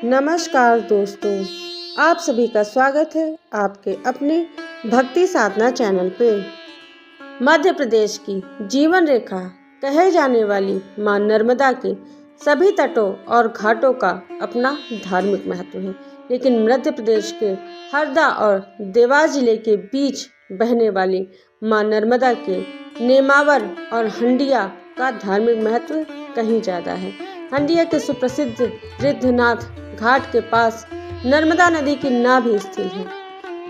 नमस्कार दोस्तों, आप सभी का स्वागत है आपके अपने भक्ति साधना चैनल पे। मध्य प्रदेश की जीवन रेखा कहे जाने वाली मां नर्मदा के सभी तटों और घाटों का अपना धार्मिक महत्व है, लेकिन मध्य प्रदेश के हरदा और देवास जिले के बीच बहने वाली मां नर्मदा के नेमावर और हंडिया का धार्मिक महत्व कहीं ज़्यादा है। हंडिया के सुप्रसिद्ध रिद्धनाथ घाट के पास नर्मदा नदी की नाभि स्थित है।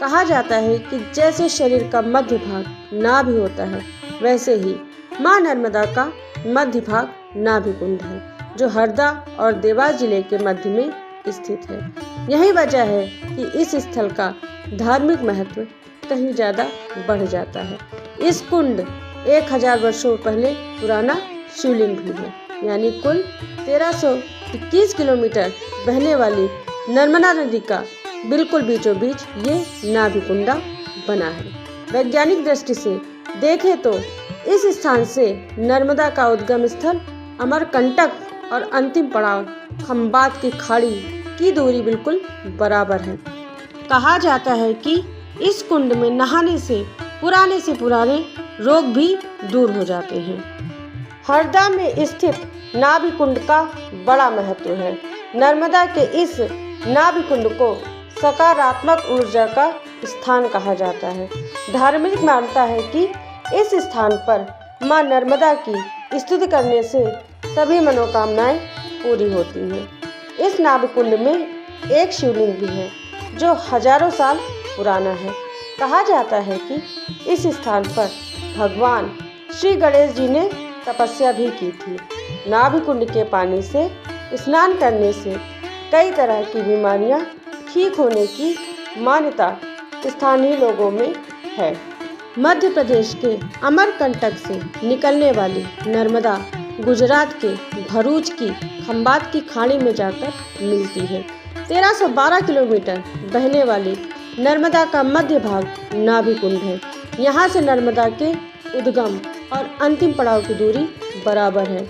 कहा जाता है कि जैसे शरीर का मध्य भाग नाभि होता है, वैसे ही मां नर्मदा का मध्य भाग नाभि कुंड है, जो हरदा और देवास जिले के मध्य में स्थित है। यही वजह है कि इस स्थल का धार्मिक महत्व कहीं ज़्यादा बढ़ जाता है। इस कुंड 1000 वर्षों पहले पुराना शिवलिंग भी है, यानी कुल 1321 किलोमीटर बहने वाली नर्मदा नदी का बिल्कुल बीचों बीच ये नाभि कुंडा बना है। वैज्ञानिक दृष्टि से देखें तो इस स्थान से नर्मदा का उद्गम स्थल अमरकंटक और अंतिम पड़ाव खंबात की खाड़ी की दूरी बिल्कुल बराबर है। कहा जाता है कि इस कुंड में नहाने से पुराने रोग भी दूर हो जाते हैं। हरदा में स्थित नाभि कुंड का बड़ा महत्व है। नर्मदा के इस नाभि कुंड को सकारात्मक ऊर्जा का स्थान कहा जाता है। धार्मिक मान्यता है कि इस स्थान पर मां नर्मदा की स्तुति करने से सभी मनोकामनाएं पूरी होती हैं। इस नाभि कुंड में एक शिवलिंग भी है, जो हजारों साल पुराना है। कहा जाता है कि इस स्थान पर भगवान श्री गणेश जी ने तपस्या भी की थी। नाभि कुंड के पानी से स्नान करने से कई तरह की बीमारियां ठीक होने की मान्यता स्थानीय लोगों में है। मध्य प्रदेश के अमरकंटक से निकलने वाली नर्मदा गुजरात के भरूच की खंबात की खाड़ी में जाकर मिलती है। 1312 किलोमीटर बहने वाली नर्मदा का मध्य भाग नाभि कुंड है। यहाँ से नर्मदा के उद्गम और अंतिम पड़ाव की दूरी बराबर है।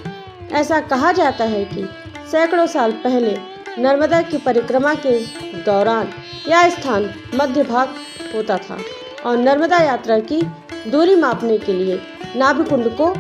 ऐसा कहा जाता है कि सैकड़ों साल पहले नर्मदा की परिक्रमा के दौरान यह स्थान मध्य भाग होता था और नर्मदा यात्रा की दूरी मापने के लिए नाभि कुंड को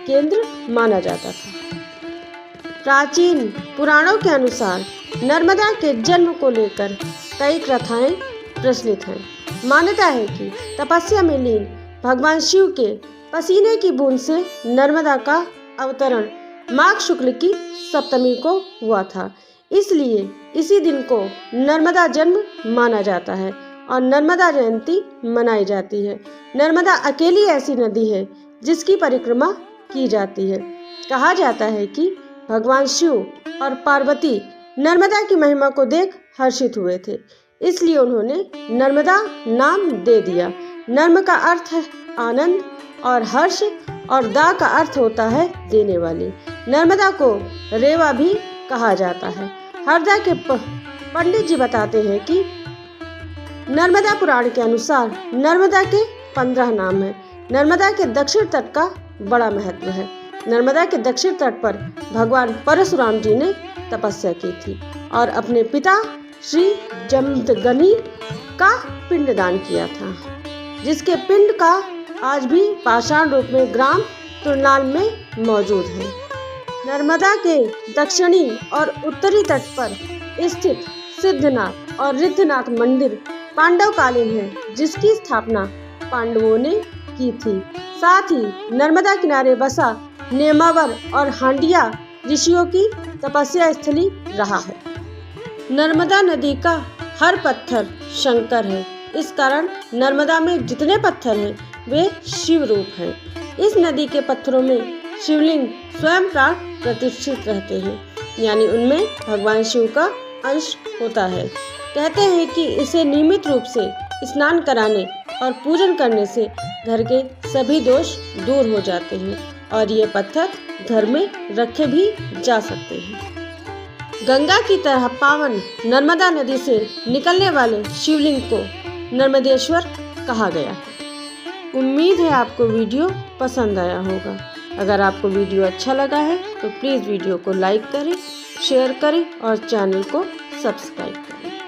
केंद्र माना जाता था। प्राचीन पुराणों के अनुसार नर्मदा के जन्म को लेकर कई कथाएं प्रचलित हैं। मान्यता है कि तपस्या में लीन भगवान शिव के पसीने की बूंद से नर्मदा का अवतरण माघ शुक्ल की सप्तमी को हुआ था, इसलिए इसी दिन को नर्मदा जन्म माना जाता है और नर्मदा जयंती मनाई जाती है। नर्मदा अकेली ऐसी नदी है जिसकी परिक्रमा की जाती है। कहा जाता है कि भगवान शिव और पार्वती नर्मदा की महिमा को देख हर्षित हुए थे, इसलिए उन्होंने नर्मदा नाम दे दिया। नर्म का अर्थ है आनंद और हर्ष और दा का अर्थ होता है देने वाली। नर्मदा को रेवा भी कहा जाता है। हरदा के पंडित जी बताते हैं कि नर्मदा पुराण के अनुसार नर्मदा के 15 नाम हैं। नर्मदा के दक्षिण तट का बड़ा महत्व है। नर्मदा के दक्षिण तट पर भगवान परशुराम जी ने तपस्या की थी और अपने पिता श्री जमदग्नि का पिंडदान किया था, जिसके पिंड का आज भी पाषाण रूप में ग्राम तुरनाल में मौजूद है। नर्मदा के दक्षिणी और उत्तरी तट पर स्थित सिद्धनाथ और रिद्धनाथ मंदिर पांडवकालीन है, जिसकी स्थापना पांडवों ने की थी। साथ ही नर्मदा किनारे बसा नेमावर और हांडिया ऋषियों की तपस्या स्थली रहा है। नर्मदा नदी का हर पत्थर शंकर है। इस कारण नर्मदा में जितने पत्थर हैं वे शिव रूप हैं। इस नदी के पत्थरों में शिवलिंग स्वयं प्राण प्रतिष्ठित रहते हैं, यानी उनमें भगवान शिव का अंश होता है। कहते हैं कि इसे नियमित रूप से स्नान कराने और पूजन करने से घर के सभी दोष दूर हो जाते हैं और ये पत्थर घर में रखे भी जा सकते हैं। गंगा की तरह पावन नर्मदा नदी से निकलने वाले शिवलिंग को नर्मदेश्वर कहा गया है। उम्मीद है आपको वीडियो पसंद आया होगा। अगर आपको वीडियो अच्छा लगा है तो प्लीज़ वीडियो को लाइक करें, शेयर करें और चैनल को सब्सक्राइब करें।